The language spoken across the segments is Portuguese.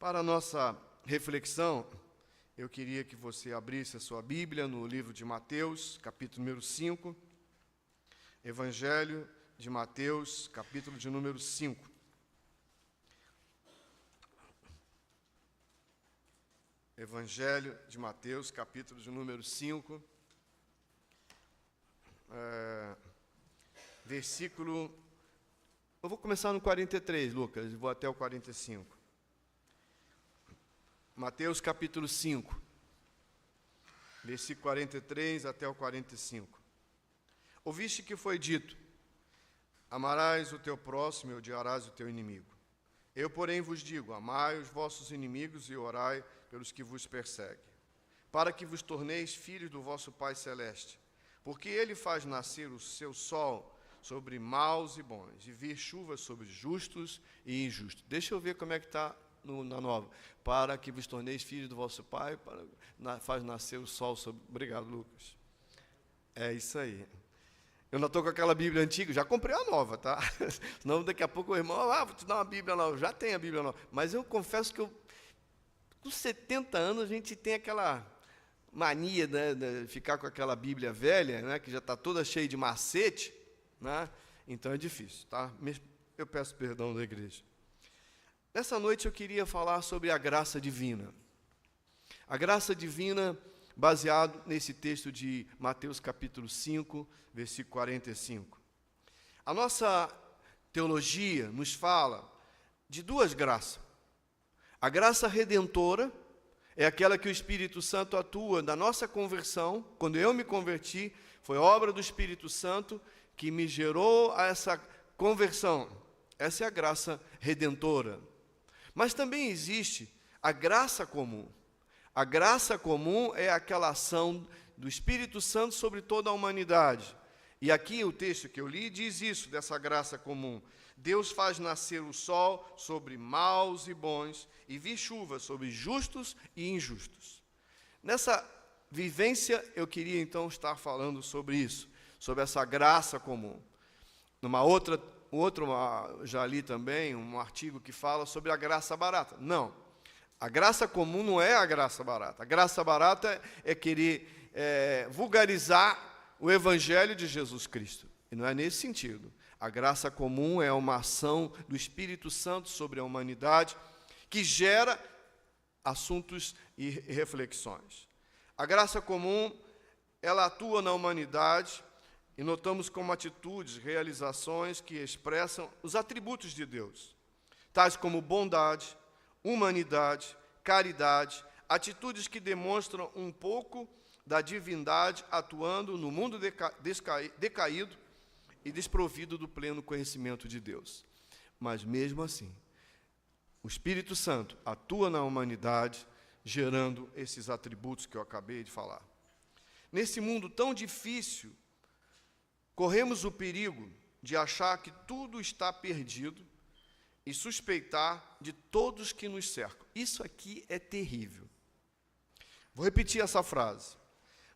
Para a nossa reflexão, eu queria que você abrisse a sua Bíblia no livro de Mateus, capítulo número 5, Evangelho de Mateus, capítulo de número 5. Evangelho de Mateus, capítulo de número 5, versículo... Eu vou começar no 43, Lucas, e vou até o 45. Mateus, capítulo 5, versículo 43 até o 45. Ouviste que foi dito: amarás o teu próximo e odiarás o teu inimigo. Eu, porém, vos digo: amai os vossos inimigos e orai pelos que vos perseguem, para que vos torneis filhos do vosso Pai Celeste, porque Ele faz nascer o seu sol sobre maus e bons, e vir chuva sobre justos e injustos. Deixa eu ver como é que está na nova. Para que vos torneis filhos do vosso Pai, faz nascer o sol sobre... Obrigado, Lucas. É isso aí. Eu não estou com aquela Bíblia antiga, já comprei a nova, tá? Senão daqui a pouco o irmão, vou te dar uma Bíblia nova. Já tem a Bíblia nova. Mas eu confesso que com 70 anos a gente tem aquela mania, né, de ficar com aquela Bíblia velha, né, que já está toda cheia de macete, né? Então é difícil, tá? Eu peço perdão da igreja. Nessa noite eu queria falar sobre a graça divina. A graça divina, baseado nesse texto de Mateus capítulo 5, versículo 45. A nossa teologia nos fala de duas graças. A graça redentora é aquela que o Espírito Santo atua na nossa conversão. Quando eu me converti, foi obra do Espírito Santo que me gerou a essa conversão. Essa é a graça redentora. Mas também existe a graça comum. A graça comum é aquela ação do Espírito Santo sobre toda a humanidade. E aqui o texto que eu li diz isso, dessa graça comum. Deus faz nascer o sol sobre maus e bons, e vir chuva sobre justos e injustos. Nessa vivência, eu queria então estar falando sobre isso, sobre essa graça comum. Já li também um artigo que fala sobre a graça barata. Não, a graça comum não é a graça barata. A graça barata é querer vulgarizar o Evangelho de Jesus Cristo. E não é nesse sentido. A graça comum é uma ação do Espírito Santo sobre a humanidade que gera assuntos e reflexões. A graça comum, ela atua na humanidade e notamos como atitudes, realizações que expressam os atributos de Deus, tais como bondade, humanidade, caridade, atitudes que demonstram um pouco da divindade atuando no mundo decaído e desprovido do pleno conhecimento de Deus. Mas mesmo assim, o Espírito Santo atua na humanidade, gerando esses atributos que eu acabei de falar. Nesse mundo tão difícil, corremos o perigo de achar que tudo está perdido e suspeitar de todos que nos cercam. Isso aqui é terrível. Vou repetir essa frase.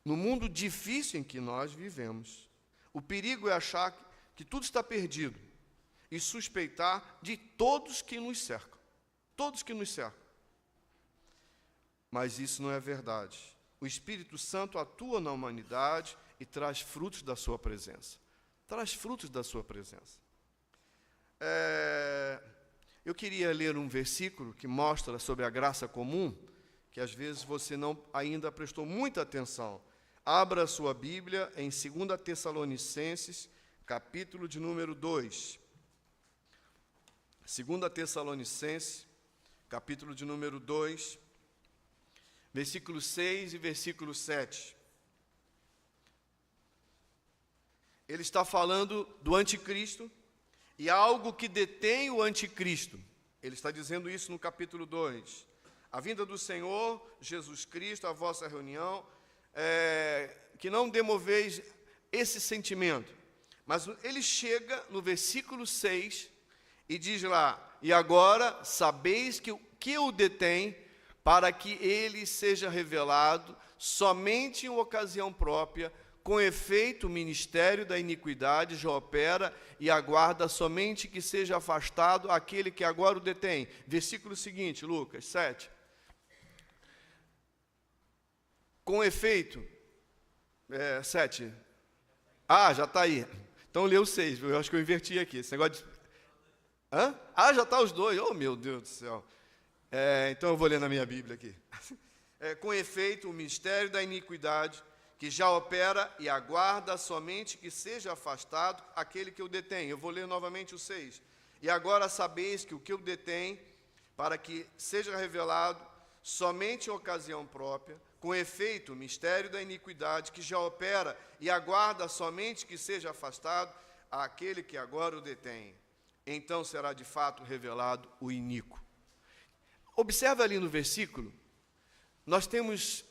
No mundo difícil em que nós vivemos, o perigo é achar que tudo está perdido e suspeitar de todos que nos cercam. Todos que nos cercam. Mas isso não é verdade. O Espírito Santo atua na humanidade e traz frutos da sua presença. Traz frutos da sua presença. Eu queria ler um versículo que mostra sobre a graça comum, que às vezes você não ainda prestou muita atenção. Abra a sua Bíblia em 2 Tessalonicenses, capítulo de número 2. 2 Tessalonicenses, capítulo de número 2, versículo 6 e versículo 7. Ele está falando do anticristo e algo que detém o anticristo. Ele está dizendo isso no capítulo 2. A vinda do Senhor, Jesus Cristo, a vossa reunião, que não demoveis esse sentimento. Mas ele chega no versículo 6 e diz lá: e agora sabeis que o que o detém, para que ele seja revelado somente em ocasião própria, com efeito, o ministério da iniquidade já opera e aguarda somente que seja afastado aquele que agora o detém. Versículo seguinte, Lucas 7. Com efeito, 7. Já está aí. Então leu 6, eu acho que eu inverti aqui. Esse negócio de... já está os dois. Oh, meu Deus do céu. Então eu vou ler na minha Bíblia aqui. Com efeito, o ministério da iniquidade, que já opera e aguarda somente que seja afastado aquele que o detém. Eu vou ler novamente o 6. E agora sabeis que o que o detém, para que seja revelado somente em ocasião própria, com efeito, o mistério da iniquidade, que já opera e aguarda somente que seja afastado aquele que agora o detém. Então será de fato revelado o iníquo. Observe ali no versículo, nós temos,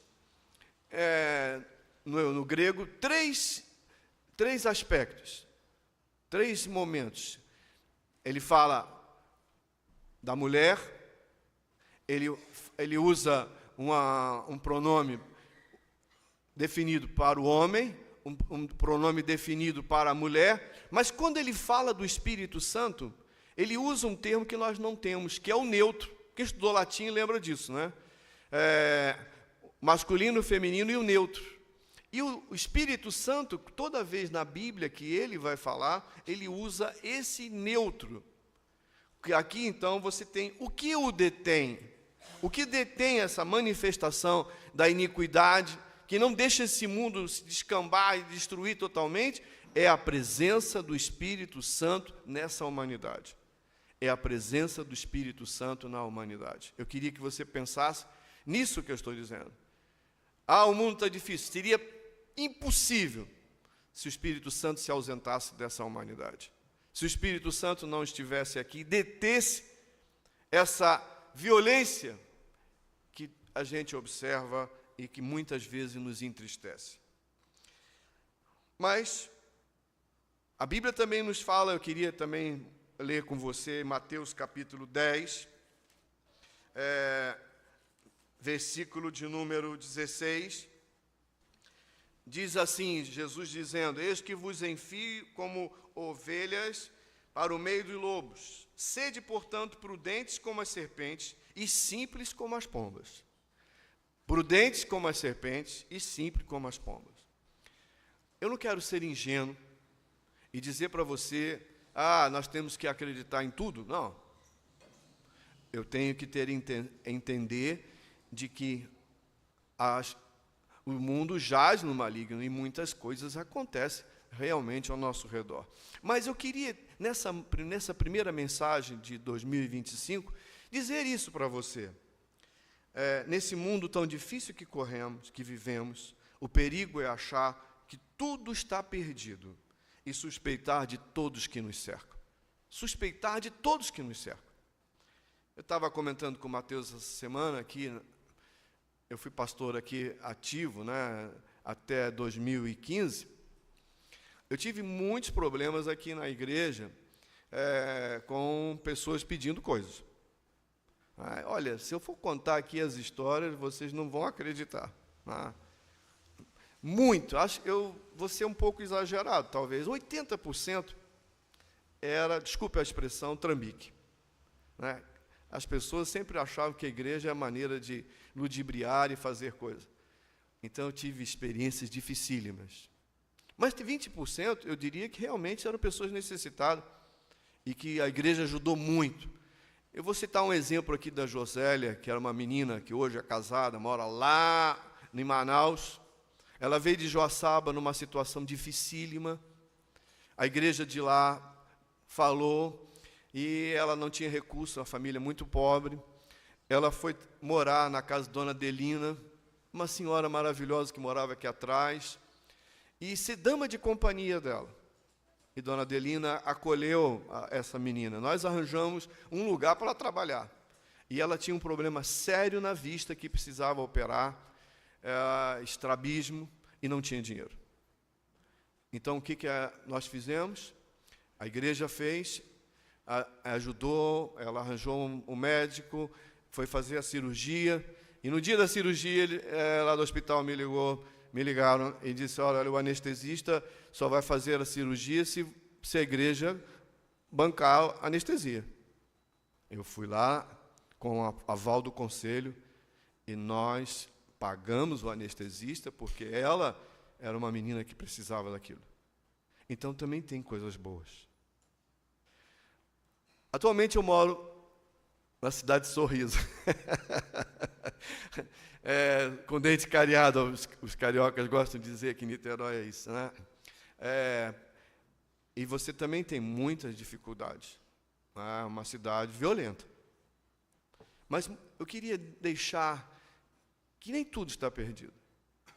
no grego, três aspectos, 3 momentos. Ele fala da mulher, ele usa um pronome definido para o homem, um pronome definido para a mulher, mas quando ele fala do Espírito Santo, ele usa um termo que nós não temos, que é o neutro. Quem estudou latim lembra disso, né? Masculino, feminino e o neutro. E o Espírito Santo, toda vez na Bíblia que ele vai falar, ele usa esse neutro. Aqui, então, você tem o que o detém. O que detém essa manifestação da iniquidade, que não deixa esse mundo se descambar e destruir totalmente, é a presença do Espírito Santo nessa humanidade. É a presença do Espírito Santo na humanidade. Eu queria que você pensasse nisso que eu estou dizendo. O mundo está difícil. Seria impossível se o Espírito Santo se ausentasse dessa humanidade. Se o Espírito Santo não estivesse aqui, detesse essa violência que a gente observa e que muitas vezes nos entristece. Mas a Bíblia também nos fala, eu queria também ler com você Mateus capítulo 10, versículo de número 16, diz assim, Jesus dizendo, eis que vos enfio como ovelhas para o meio de lobos, sede, portanto, prudentes como as serpentes e simples como as pombas. Prudentes como as serpentes e simples como as pombas. Eu não quero ser ingênuo e dizer para você, nós temos que acreditar em tudo. Não. Eu tenho que entender de que o mundo jaz no maligno e muitas coisas acontecem realmente ao nosso redor. Mas eu queria, nessa primeira mensagem de 2025, dizer isso para você. Nesse mundo tão difícil que corremos, que vivemos, o perigo é achar que tudo está perdido e suspeitar de todos que nos cercam. Suspeitar de todos que nos cercam. Eu estava comentando com o Mateus essa semana aqui, eu fui pastor aqui ativo, né, até 2015. Eu tive muitos problemas aqui na igreja com pessoas pedindo coisas. Olha, se eu for contar aqui as histórias, vocês não vão acreditar. Muito, eu vou ser um pouco exagerado, talvez. 80% era, desculpe a expressão, trambique. Né? As pessoas sempre achavam que a igreja é a maneira de ludibriar e fazer coisas. Então, eu tive experiências dificílimas. Mas 20%, eu diria que realmente eram pessoas necessitadas e que a igreja ajudou muito. Eu vou citar um exemplo aqui da Josélia, que era uma menina que hoje é casada, mora lá em Manaus. Ela veio de Joaçaba numa situação dificílima. A igreja de lá falou e ela não tinha recurso, uma família muito pobre. Ela foi morar na casa da dona Adelina, uma senhora maravilhosa que morava aqui atrás, e ser dama de companhia dela. E dona Adelina acolheu essa menina. Nós arranjamos um lugar para ela trabalhar. E ela tinha um problema sério na vista que precisava operar, estrabismo, e não tinha dinheiro. Então, o que nós fizemos? A igreja fez, ajudou, ela arranjou um médico, foi fazer a cirurgia, e no dia da cirurgia, lá do hospital me ligou, me ligaram e disse, olha, o anestesista só vai fazer a cirurgia se a igreja bancar a anestesia. Eu fui lá com o aval do conselho e nós pagamos o anestesista porque ela era uma menina que precisava daquilo. Então também tem coisas boas. Atualmente eu moro na cidade de Sorriso. Com dente cariado, os cariocas gostam de dizer que Niterói é isso, né? E você também tem muitas dificuldades. É uma cidade violenta. Mas eu queria deixar que nem tudo está perdido.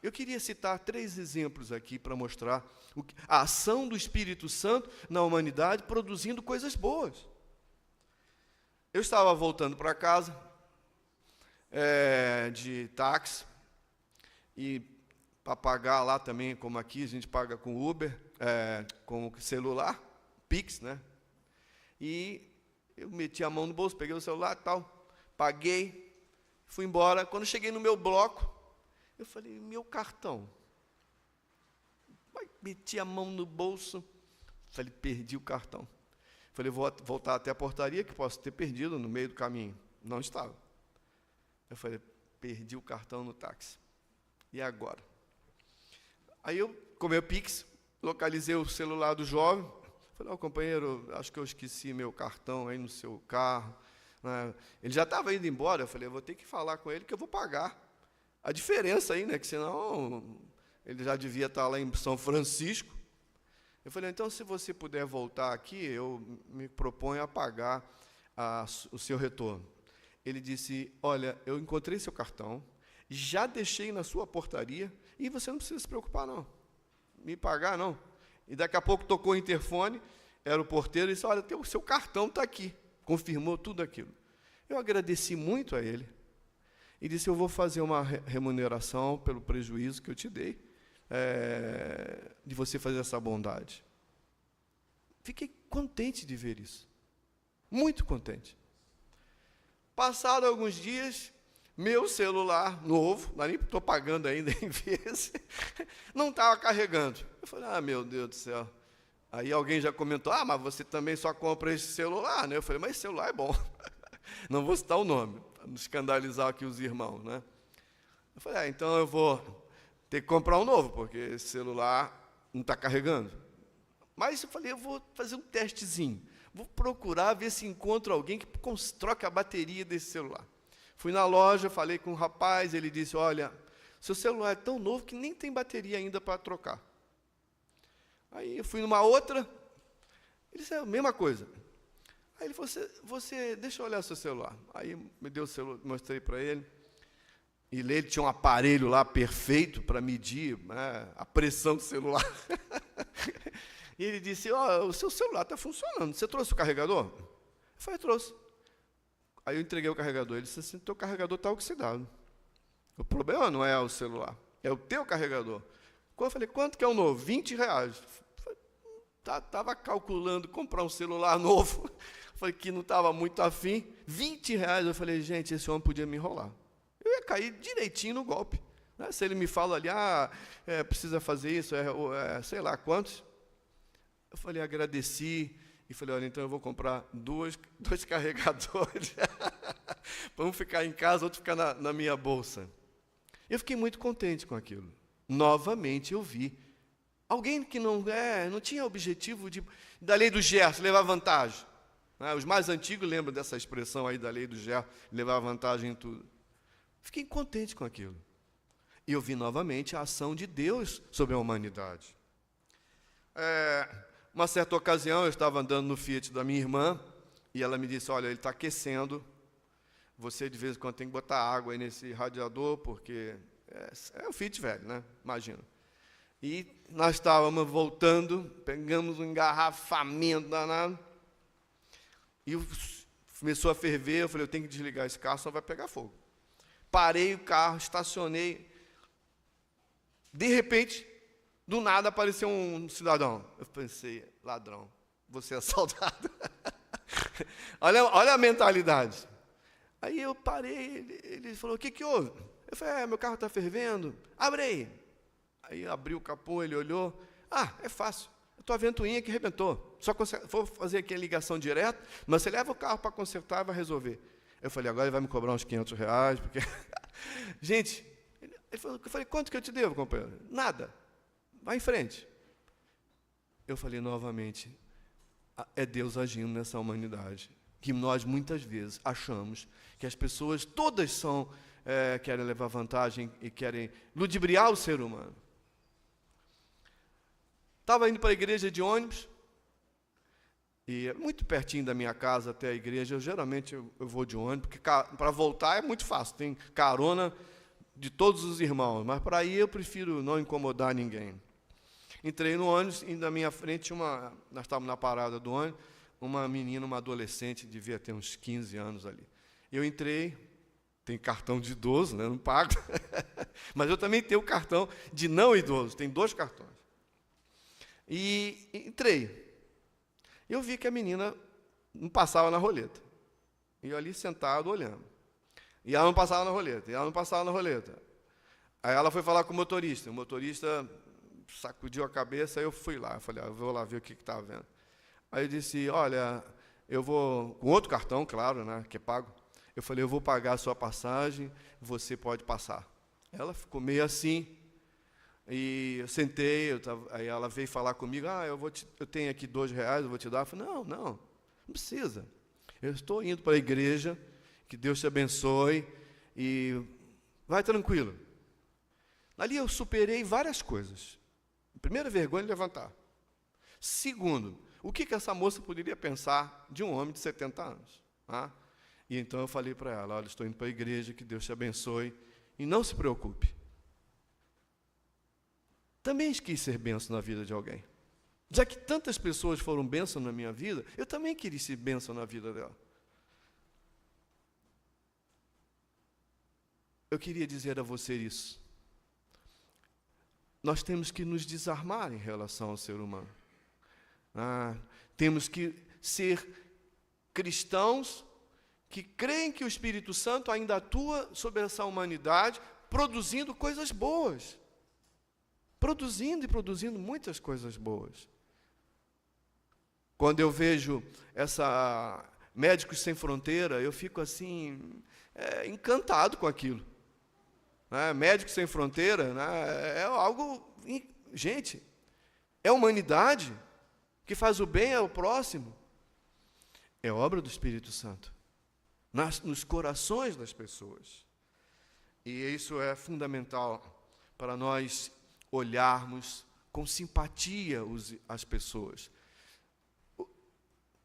Eu queria citar 3 exemplos aqui para mostrar a ação do Espírito Santo na humanidade produzindo coisas boas. Eu estava voltando para casa de táxi e para pagar lá também, como aqui, a gente paga com Uber, com celular, Pix, né? E eu meti a mão no bolso, peguei o celular e tal, paguei, fui embora. Quando cheguei no meu bloco, eu falei, meu cartão. Meti a mão no bolso, falei, perdi o cartão. Falei, vou voltar até a portaria, que posso ter perdido no meio do caminho. Não estava. Eu falei, perdi o cartão no táxi. E agora? Aí eu, com meu Pix, localizei o celular do jovem. Falei, companheiro, acho que eu esqueci meu cartão aí no seu carro. Ele já estava indo embora. Eu falei, eu vou ter que falar com ele que eu vou pagar. A diferença aí, né? Que senão ele já devia estar lá em São Francisco. Eu falei, então, se você puder voltar aqui, eu me proponho a pagar o seu retorno. Ele disse, olha, eu encontrei seu cartão, já deixei na sua portaria, e você não precisa se preocupar, não. Me pagar, não. E daqui a pouco tocou o interfone, era o porteiro, e disse, olha, o seu cartão está aqui. Confirmou tudo aquilo. Eu agradeci muito a ele, e disse, eu vou fazer uma remuneração pelo prejuízo que eu te dei, de você fazer essa bondade. Fiquei contente de ver isso. Muito contente. Passados alguns dias, meu celular novo, nem estou pagando ainda em vezes, não estava carregando. Eu falei, meu Deus do céu. Aí alguém já comentou, mas você também só compra esse celular, né? Eu falei, mas esse celular é bom. Não vou citar o nome, para não escandalizar aqui os irmãos, né? Eu falei, então eu vou ter que comprar um novo, porque esse celular não está carregando. Mas eu falei, eu vou fazer um testezinho. Vou procurar ver se encontro alguém que troque a bateria desse celular. Fui na loja, falei com o rapaz, ele disse, olha, seu celular é tão novo que nem tem bateria ainda para trocar. Aí eu fui numa outra, ele disse, a mesma coisa. Aí ele falou, você deixa eu olhar seu celular. Aí me deu o celular, mostrei para ele. E ele tinha um aparelho lá perfeito para medir, né, a pressão do celular. E ele disse, o seu celular está funcionando, você trouxe o carregador? Eu falei, trouxe. Aí eu entreguei o carregador, ele disse assim, teu carregador está oxidado. O problema não é o celular, é o teu carregador. Eu falei, quanto que é o novo? R$20. Estava calculando comprar um celular novo, falei que não estava muito afim, R$20. Eu falei, gente, esse homem podia me enrolar. Eu ia cair direitinho no golpe. Né? Se ele me fala ali, precisa fazer isso, sei lá quantos. Eu falei, agradeci, e falei, olha, então eu vou comprar dois carregadores. Para um ficar em casa, outro ficar na minha bolsa. Eu fiquei muito contente com aquilo. Novamente eu vi alguém que não tinha objetivo da lei do Gerson, levar vantagem. Né? Os mais antigos lembram dessa expressão aí da lei do Gerson, levar vantagem em tudo. Fiquei contente com aquilo. E eu vi novamente a ação de Deus sobre a humanidade. Uma certa ocasião, eu estava andando no Fiat da minha irmã, e ela me disse, olha, ele está aquecendo, você de vez em quando tem que botar água aí nesse radiador, porque é o Fiat velho, né? Imagina. E nós estávamos voltando, pegamos um engarrafamento danado, e começou a ferver, eu falei, eu tenho que desligar esse carro, senão vai pegar fogo. Parei o carro, estacionei. De repente, do nada, apareceu um cidadão. Eu pensei, ladrão, você é assaltado. olha a mentalidade. Aí eu parei, ele falou, o que houve? Eu falei, meu carro está fervendo. Abre aí. Aí abriu o capô, ele olhou. É fácil. A tua ventoinha que arrebentou. Só vou fazer aqui a ligação direta, mas você leva o carro para consertar e vai resolver. Eu falei, agora ele vai me cobrar uns R$500, porque... Gente, eu falei, quanto que eu te devo, companheiro? Nada. Vai em frente. Eu falei novamente, é Deus agindo nessa humanidade, que nós muitas vezes achamos que as pessoas todas querem levar vantagem e querem ludibriar o ser humano. Estava indo para a igreja de ônibus, e muito pertinho da minha casa até a igreja, geralmente eu vou de ônibus, porque para voltar é muito fácil, tem carona de todos os irmãos, mas para ir eu prefiro não incomodar ninguém. Entrei no ônibus e na minha frente, nós estávamos na parada do ônibus, uma menina, uma adolescente, devia ter uns 15 anos ali. Eu entrei, tem cartão de idoso, né, não pago, mas eu também tenho cartão de não idoso, tem 2 cartões. E entrei. Eu vi que a menina não passava na roleta. E eu ali sentado, olhando. E ela não passava na roleta, Aí ela foi falar com o motorista sacudiu a cabeça, aí eu fui lá. Eu falei, eu vou lá ver o que estava vendo. Aí eu disse, olha, eu vou, com outro cartão, claro, né, que é pago. Eu falei, eu vou pagar a sua passagem, você pode passar. Ela ficou meio assim, e eu sentei, aí ela veio falar comigo, eu tenho aqui R$2, eu vou te dar. Eu falei, não precisa. Eu estou indo para a igreja, que Deus te abençoe, e vai tranquilo. Ali eu superei várias coisas. Primeira vergonha, levantar. Segundo, o que essa moça poderia pensar de um homem de 70 anos? E então eu falei para ela, olha, estou indo para a igreja, que Deus te abençoe, e não se preocupe. Também quis ser bênção na vida de alguém. Já que tantas pessoas foram bênção na minha vida, eu também queria ser bênção na vida dela. Eu queria dizer a você isso. Nós temos que nos desarmar em relação ao ser humano. Temos que ser cristãos que creem que o Espírito Santo ainda atua sobre essa humanidade, produzindo coisas boas. Produzindo muitas coisas boas. Quando eu vejo Médicos Sem Fronteira, eu fico assim, encantado com aquilo. Médicos Sem Fronteira, é algo... Gente, é a humanidade que faz o bem ao próximo. É obra do Espírito Santo. Nos corações das pessoas. E isso é fundamental para nós olharmos com simpatia as pessoas.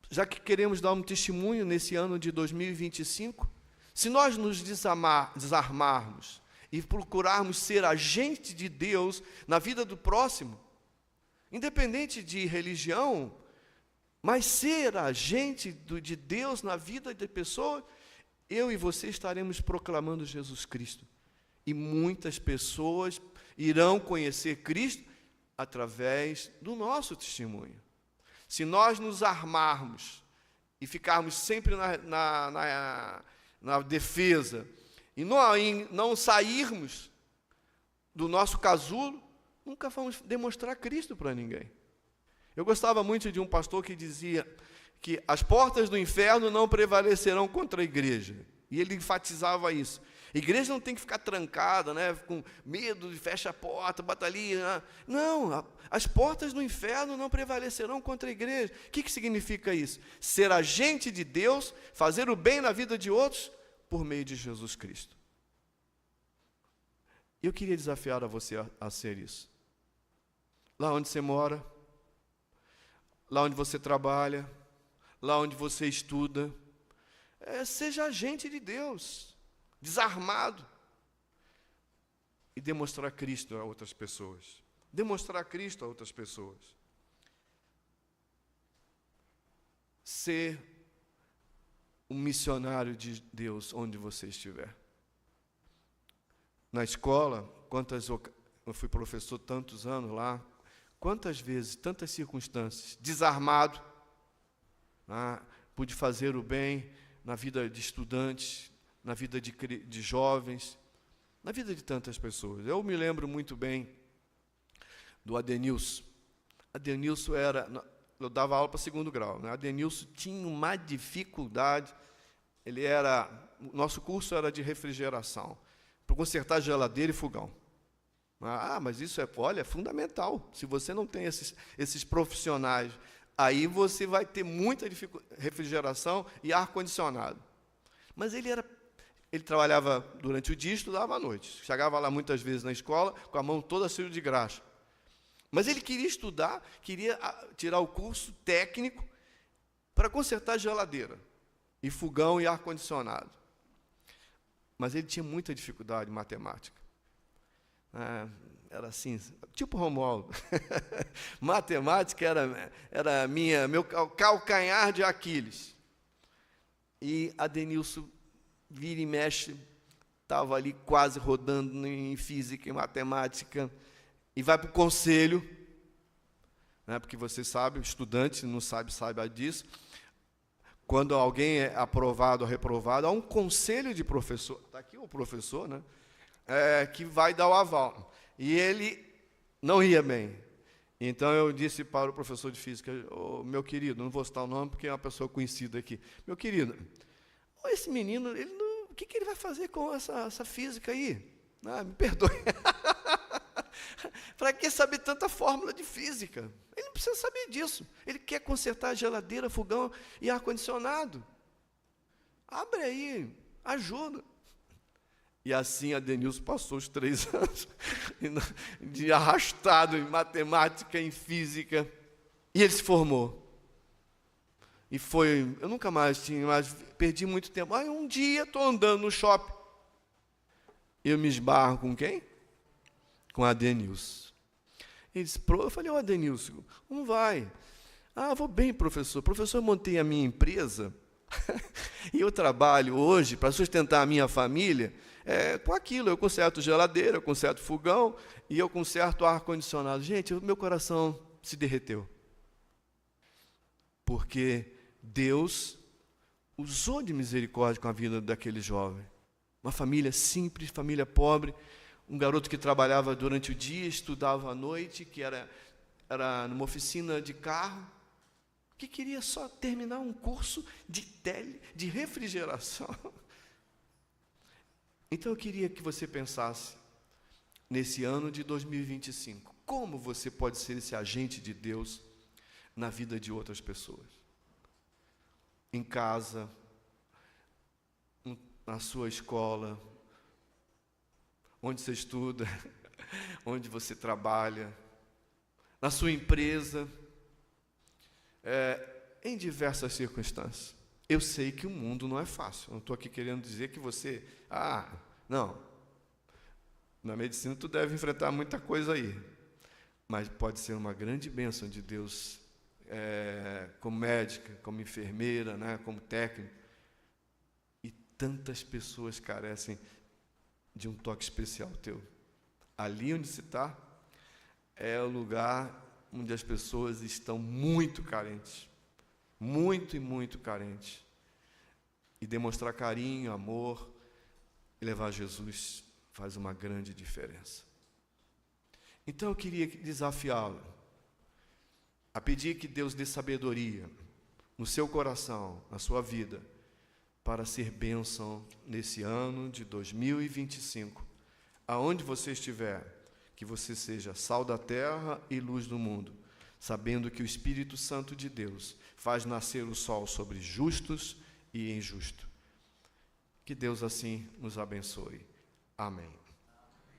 Já que queremos dar um testemunho nesse ano de 2025, se nós nos desarmarmos e procurarmos ser agente de Deus na vida do próximo, independente de religião, mas ser agente de Deus na vida de pessoas, eu e você estaremos proclamando Jesus Cristo. E muitas pessoas irão conhecer Cristo através do nosso testemunho. Se nós nos armarmos e ficarmos sempre na defesa e não sairmos do nosso casulo, nunca vamos demonstrar Cristo para ninguém. Eu gostava muito de um pastor que dizia que as portas do inferno não prevalecerão contra a igreja. E ele enfatizava isso. A igreja não tem que ficar trancada, com medo de fecha a porta, batalha. Não, as portas do inferno não prevalecerão contra a igreja. O que significa isso? Ser agente de Deus, fazer o bem na vida de outros, por meio de Jesus Cristo. Eu queria desafiar a você a ser isso. Lá onde você mora, lá onde você trabalha, lá onde você estuda, seja agente de Deus, desarmado, e demonstrar Cristo a outras pessoas. Demonstrar Cristo a outras pessoas. Ser um missionário de Deus onde você estiver. Na escola, eu fui professor tantos anos lá, quantas vezes, tantas circunstâncias, desarmado, pude fazer o bem na vida de estudantes, na vida de jovens, na vida de tantas pessoas. Eu me lembro muito bem do Adenilson. Adenilson eu dava aula para segundo grau, né? Adenilson tinha uma dificuldade, o nosso curso era de refrigeração, para consertar geladeira e fogão. Mas isso é fundamental. Se você não tem esses profissionais, aí você vai ter muita refrigeração e ar-condicionado. Mas ele trabalhava durante o dia e estudava à noite. Chegava lá muitas vezes na escola com a mão toda cheia de graxa. Mas ele queria estudar, queria tirar o curso técnico para consertar geladeira, e fogão e ar-condicionado. Mas ele tinha muita dificuldade em matemática. Era assim, tipo Romualdo. Matemática era meu calcanhar de Aquiles. E Adenilson, vira e mexe, estava ali quase rodando em física e matemática, e vai para o conselho, né, porque você sabe, o estudante não sabe disso, quando alguém é aprovado ou reprovado, há um conselho de professor, está aqui o professor, né, que vai dar o aval. E ele não ia bem. Então eu disse para o professor de física, meu querido, não vou citar o nome porque é uma pessoa conhecida aqui, meu querido, esse menino, o que ele vai fazer com essa física aí? Me perdoe. Para que saber tanta fórmula de física? Ele não precisa saber disso. Ele quer consertar geladeira, fogão e ar-condicionado. Abre aí, ajuda. E assim Adenilson passou os 3 anos de arrastado em matemática, em física, e ele se formou. E eu nunca mais perdi muito tempo. Um dia estou andando no shopping, eu me esbarro com quem? Com Adenilson. Ele disse, eu falei, Adenilson, como vai? Vou bem, professor. Professor, eu montei a minha empresa e eu trabalho hoje para sustentar a minha família com aquilo. Eu conserto geladeira, eu conserto fogão e eu conserto ar-condicionado. Gente, o meu coração se derreteu. Porque Deus usou de misericórdia com a vida daquele jovem. Uma família simples, família pobre, um garoto que trabalhava durante o dia, estudava à noite, que era numa oficina de carro, que queria só terminar um curso de refrigeração. Então eu queria que você pensasse, nesse ano de 2025, como você pode ser esse agente de Deus na vida de outras pessoas. Em casa, na sua escola, onde você estuda, onde você trabalha, na sua empresa, em diversas circunstâncias. Eu sei que o mundo não é fácil. Não estou aqui querendo dizer que você... não. Na medicina tu deve enfrentar muita coisa aí. Mas pode ser uma grande bênção de Deus, como médica, como enfermeira, né, como técnico. E tantas pessoas carecem de um toque especial teu. Ali onde você está, é o lugar onde as pessoas estão muito carentes. Muito e muito carentes. E demonstrar carinho, amor, e levar Jesus faz uma grande diferença. Então eu queria desafiá-lo a pedir que Deus dê sabedoria no seu coração, na sua vida, para ser bênção nesse ano de 2025. Aonde você estiver, que você seja sal da terra e luz do mundo, sabendo que o Espírito Santo de Deus faz nascer o sol sobre justos e injustos. Que Deus assim nos abençoe. Amém.